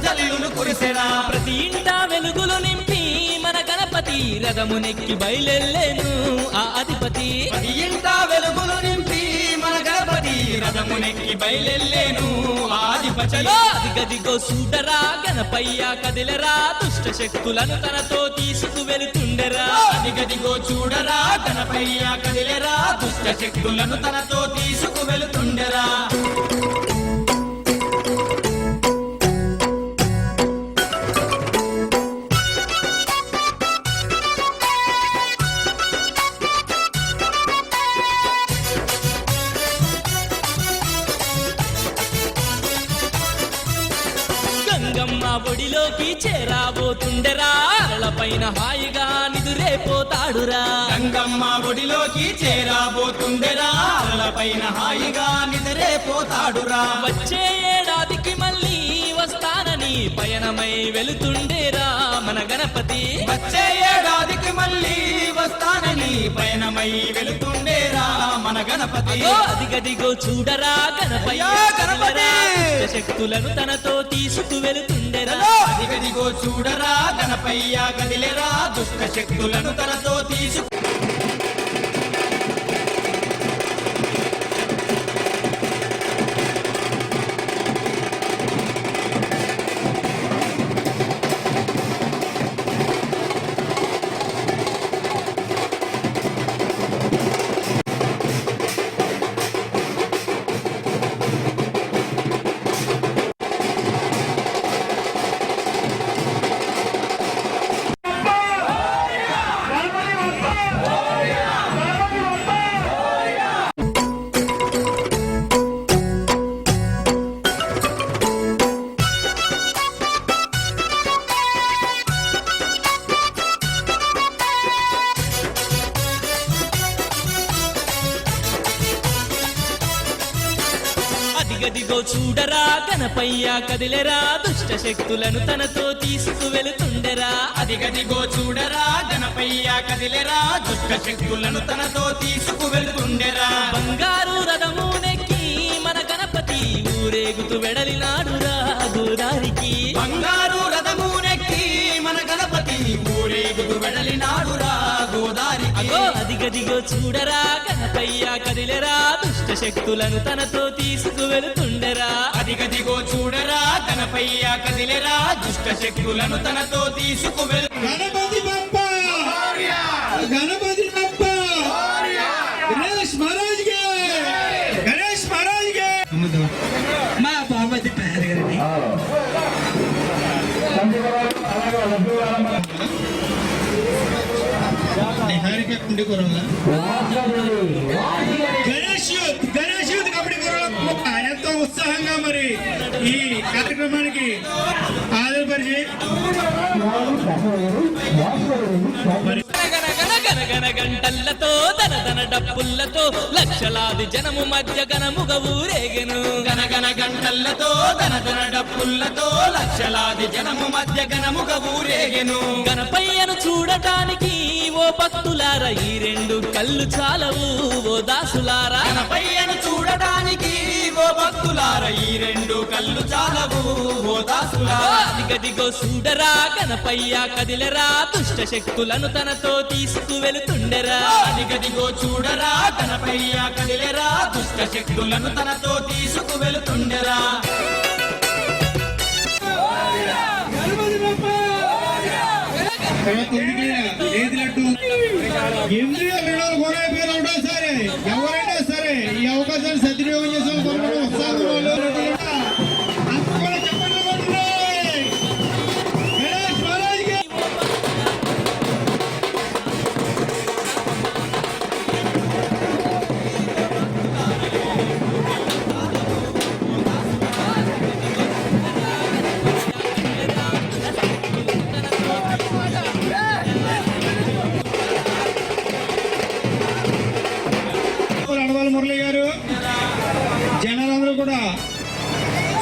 జల్లులు కురిసెరా. ప్రతి ఇంట వెలుగులు నింపి మన గణపతి రథమునెక్కి బయలెల్లేను ఆ అధిపతి. ప్రతి ఇంట వెలుగులు నింపి మన గణపతి రథమునెక్కి బయలెల్లేను ఆ అధిపతి. అదిగదిగో చూడరా గణపయ్య కదిలరా దుష్ట శక్తులను తనతో తీసుకు వెళుతుండెరా. అదిగదిగో చూడరా గణపయ్య కదిలెరా దుష్ట శక్తులను తనతో తీసుకు వెళుతుండెరా. గంగమ్మ ఒడిలోకి చేరాబోతుండెరా అలపైన హాయిగా నిదురేపోతాడురా. గంగమ్మ ఒడిలోకి చేరాబోతుండెరా అలపైన హాయిగా నిద్రేపోతాడురా. వచ్చే ఏడాదికి మళ్ళీ వస్తానని పయనమై వెళుతుండేరా మన గణపతి. వచ్చే ఏడాదికి మళ్ళీ వస్తానని పయనమై వెళుతుండేరా మన గణపతి. అదిగదిగో చూడరా గణపయ్య గణపతి శక్తులను తనతో తీసుకు వెళుతుండెరా. అదిగదిగో చూడరా గణపయ్య కదిలెరా దుష్ట శక్తులను తనతో తీసుకు. అదిగదిగో చూడరా గణపయ్య కదిలెరా దుష్ట శక్తులను తనతో తీసుకు వెళుతుండెరా. అదిగదిగో చూడరా గణపయ్య కదిలెరా దుష్ట శక్తులను తనతో తీసుకు వెళుతుండెరా. బంగారు రథమునెక్కి మన గణపతి ఊరేగుతూ వెడలినాడురా గోదారికి. బంగారు రథమునెక్కి మన గణపతి ఊరేగుతూ వెడలినాడురా గోదారికి. అదిగదిగో చూడరా గణపయ్య కదిలెరా దుష్ట శక్తులను తనతో తీసుకు వెళుతుండెరా. అదిగదిగో చూడరా గణపయ్య కదిలెరా దుష్ట శక్తులను తనతో తీసుకు వెళు. గణపతి బప్ప గణపతి బప్ప గణేష్ మహారాజ్ కే గణేష్ మహారాజ్ కే. మా బాబాజీ తయారు గారండి. గణేష్ యూత్ కబడ్డీ ఎంతో ఉత్సాహంగా మరి ఈ కార్యక్రమానికి ఆదరపరిచి గనగన గంటల్లతో దనదన డప్పుల్లతో లక్షలాది జనము మధ్య గణముగ ఊరేగెను. గనగన గంటల్లతో దనదన డప్పుల్లతో లక్షలాది జనము మధ్య గణముగ ఊరేగెను. గణపయ్యను చూడటానికి ఓ భక్తులారా ఈ రెండు కళ్ళు చాలవు ఓ దాసులారా. గణపయ్యను చూడటానికి ఓ భక్తులారా ఈ రెండు కళ్ళు చాలవు ఓ దాసులారా. అదిగదిగో చూడరా గణపయ్య కదిలెరా దుష్ట శక్తులను తనతో తీసుకు వెళుతుండెరా. అదిగదిగో చూడరా గణపయ్య కదిలెరా దుష్ట శక్తులను తనతో తీసుకు వెళుతుండెరా. ఏది లడ్డు ఎందుకు కూడా సరే ఎవరైనా సరే ఈ అవకాశాన్ని సద్వినియోగం చేసే ఉత్సాహంలో మురళి గారు జనాలందరూ కూడా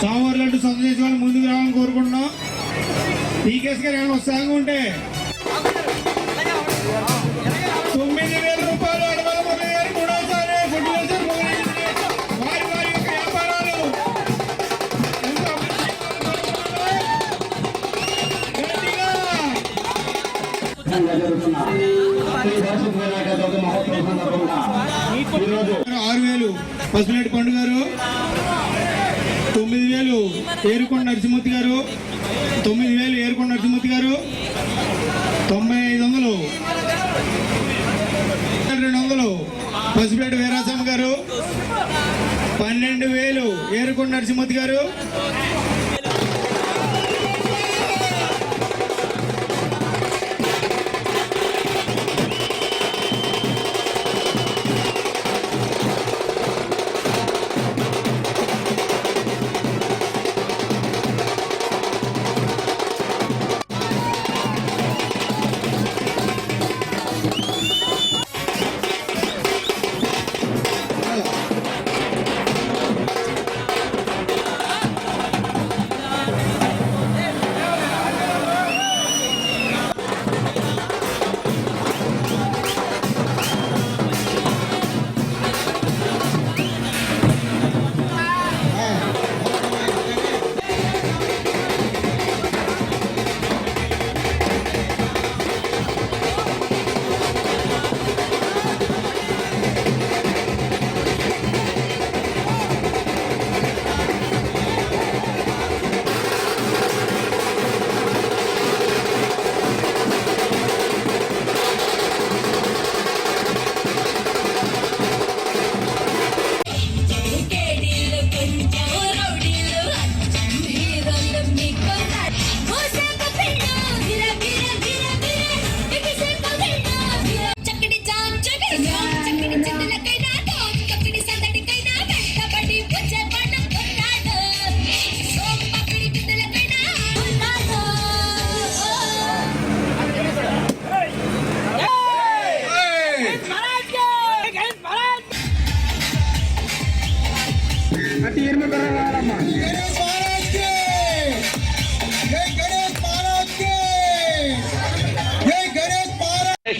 సోమవారం లాంటి సొంత చేసే వాళ్ళు ముందుకు రావాలని కోరుకుంటున్నాం. పీకేఎస్ గారు ఏమైనా ఉత్సాహంగా ఉంటే 9,000 రూపాయలు అడవాల మురళి గారు మూడోసారి ఫుడ్ వేసారు. వారి వారి యొక్క వ్యాపారాలు ఎంతో జరుగుతున్న శ్రీ వరసిద్ధి వినాయక చవితి మహోత్సవం సందర్భంగా ఈరోజు 6,000 పసుపులేటి పండు గారు, 9,000 ఏరుకొండ నరసింహూర్తి గారు, 9,000 ఏరుకొండ నరసింహూర్తి గారు, 9,500 200 పసుపులేటి వీరాస్వామి గారు, 12,000 ఏరుకొండ నరసింహూర్తి గారు,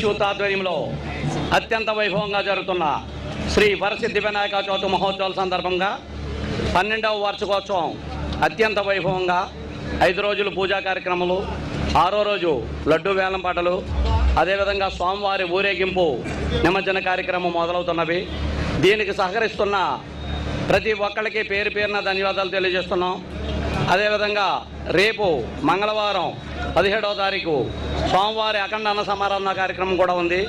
యూత్ ఆధ్వర్యంలో అత్యంత వైభవంగా జరుగుతున్న శ్రీ వరసిద్ధి వినాయక చవితి మహోత్సవాల సందర్భంగా 12వ వార్షికోత్సవం అత్యంత వైభవంగా 5 రోజులు పూజా కార్యక్రమాలు, 6వ రోజు లడ్డూ వేలం పాటలు, అదేవిధంగా స్వామివారి ఊరేగింపు నిమజ్జన కార్యక్రమం మొదలవుతున్నవి. దీనికి సహకరిస్తున్న ప్రతి ఒక్కరికి పేరు పేరున ధన్యవాదాలు తెలియజేస్తున్నాం. అదేవిధంగా రేపు మంగళవారం 17వ తారీఖు స్వామివారి అఖండ అన్న సమారాధన కార్యక్రమం కూడా ఉంది.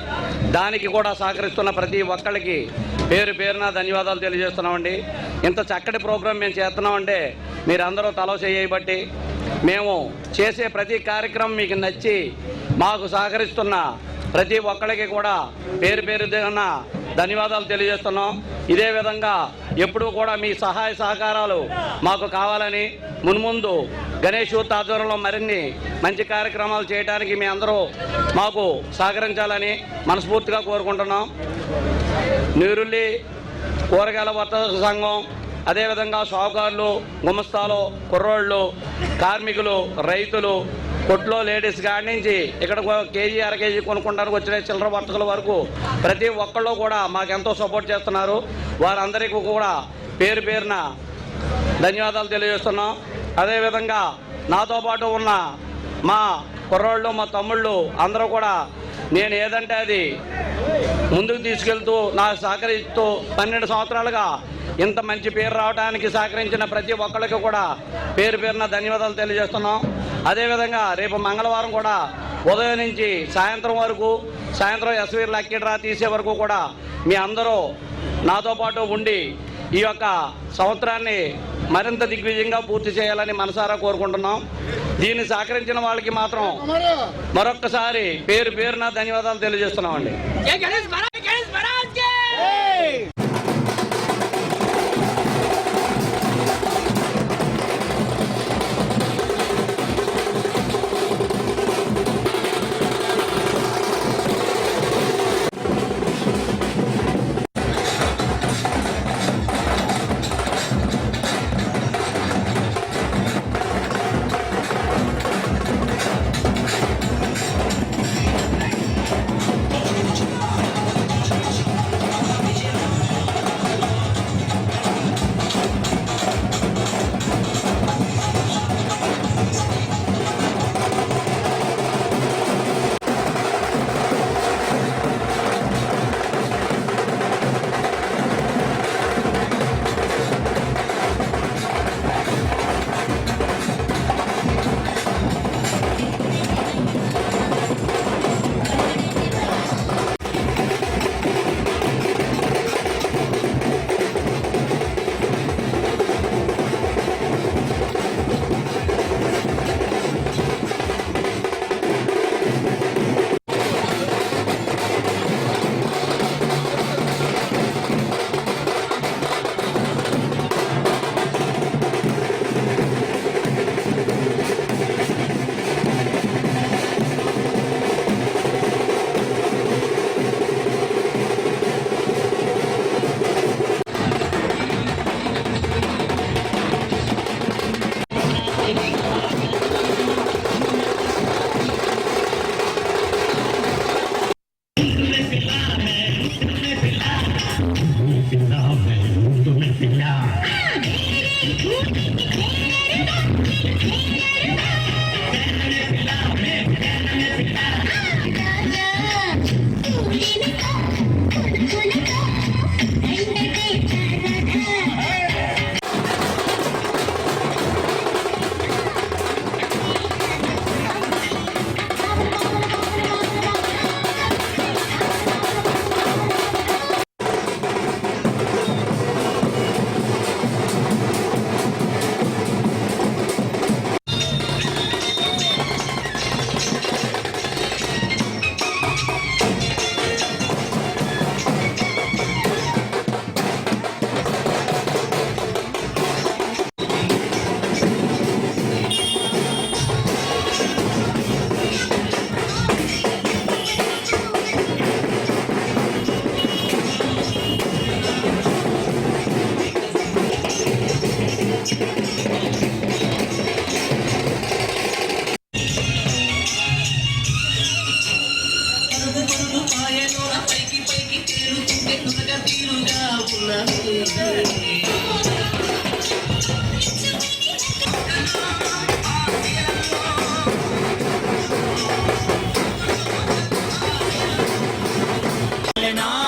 దానికి కూడా సహకరిస్తున్న ప్రతి ఒక్కరికి పేరు పేరున ధన్యవాదాలు తెలియజేస్తున్నామండి. ఇంత చక్కటి ప్రోగ్రాం మేము చేస్తున్నామంటే మీరందరూ తలో చేయబట్టి మేము చేసే ప్రతి కార్యక్రమం మీకు నచ్చి మాకు సహకరిస్తున్న ప్రతి ఒక్కరికి కూడా పేరు పేరున ధన్యవాదాలు తెలియజేస్తున్నాం. ఇదే విధంగా ఎప్పుడూ కూడా మీ సహాయ సహకారాలు మాకు కావాలని, మున్ముందు గణేష్ యూత్ ఆధ్వర్యంలో మరిన్ని మంచి కార్యక్రమాలు చేయడానికి మీ అందరూ మాకు సహకరించాలని మనస్ఫూర్తిగా కోరుకుంటున్నాం. నీరుల్లి కూరగాయల వర్తక సంఘం, అదేవిధంగా షావుకారులు, గుమస్తాలు, కుర్రోళ్ళు, కార్మికులు, రైతులు, కొట్లో లేడీస్ కాడి నుంచి ఇక్కడ కేజీ అర కేజీ కొనుక్కోవడానికి వచ్చిన చిల్లర వర్తకుల వరకు ప్రతి ఒక్కళ్ళు కూడా మాకెంతో సపోర్ట్ చేస్తున్నారు. వారందరికీ కూడా పేరు పేరున ధన్యవాదాలు తెలియజేస్తున్నాం. అదేవిధంగా నాతో పాటు ఉన్న మా కుర్రోళ్ళు, మా తమ్ముళ్ళు అందరూ కూడా నేను ఏదంటే అది ముందుకు తీసుకెళ్తూ నాకు సహకరిస్తూ 12 సంవత్సరాలుగా ఇంత మంచి పేరు రావడానికి సహకరించిన ప్రతి ఒక్కరికి కూడా పేరు పేరున ధన్యవాదాలు తెలియజేస్తున్నాం. అదేవిధంగా రేపు మంగళవారం కూడా ఉదయం నుంచి సాయంత్రం వరకు, సాయంత్రం ఎస్వీ లక్కీ డ్రా తీసే వరకు కూడా మీ అందరూ నాతో పాటు ఉండి ఈ యొక్క సంవత్సరాన్ని మరింత దిగ్విజయంగా పూర్తి చేయాలని మనసారా కోరుకుంటున్నాం. దీన్ని సహకరించిన వాళ్ళకి మాత్రం మరొక్కసారి పేరు పేరున ధన్యవాదాలు తెలియజేస్తున్నామండి.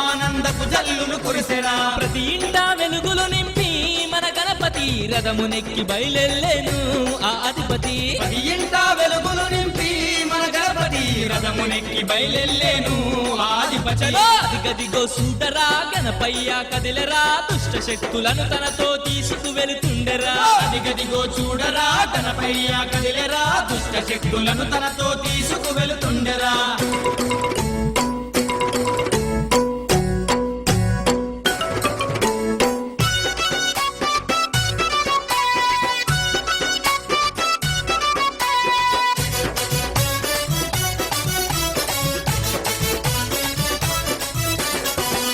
ఆనందపు జల్లులు కురిసెరా ప్రతి ఇంట వెలుగులు నింపి మన గణపతి రథమునెక్కి బయలెల్లేను ఆ అధిపతి. ప్రతి ఇంట వెలుగులు నింపి మన గణపతి రథమునెక్కి బయలెల్లేను ఆదిపతి. అదిగదిగో సూటరా గణపయ్య కదిలరా దుష్ట శక్తులను తనతో తీసుకు వెళుతుండెరా. అదిగదిగో చూడరా గణపయ్య కదిలెరా దుష్ట శక్తులను తనతో తీసుకు వెళుతుండెరా.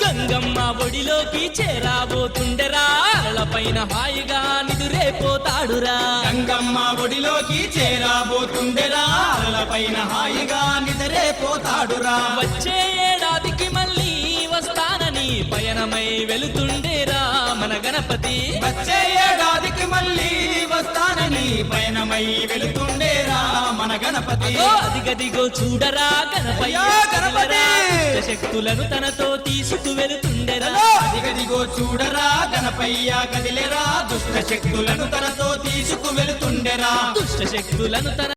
గంగమ్మ ఒడిలోకి చేరాబోతుండెరా అలలపైన హాయిగా నిదురేపోతాడురా. గంగమ్మ ఒడిలోకి చేరాబోతుండెరా అలలపైన హాయిగా నిద్రేపోతాడురా. వచ్చే ఏడాదికి మళ్ళీ వస్తానని పయనమై వెళుతుండేరా మన గణపతి. వచ్చే ఏడాదికి మళ్ళీ వస్తానని పయనమై వెళుతుండేరా మన గణపతి. అదిగదిగో చూడరా గణపయ్య అయ్యో గణపతి! దుష్ట శక్తులను తనతో తీసుకు వెళుతుండెరా. అదిగదిగో చూడరా గణపయ్య కదిలేరా దుష్ట శక్తులను తనతో తీసుకు వెళుతుండెరా. దుష్ట శక్తులను తన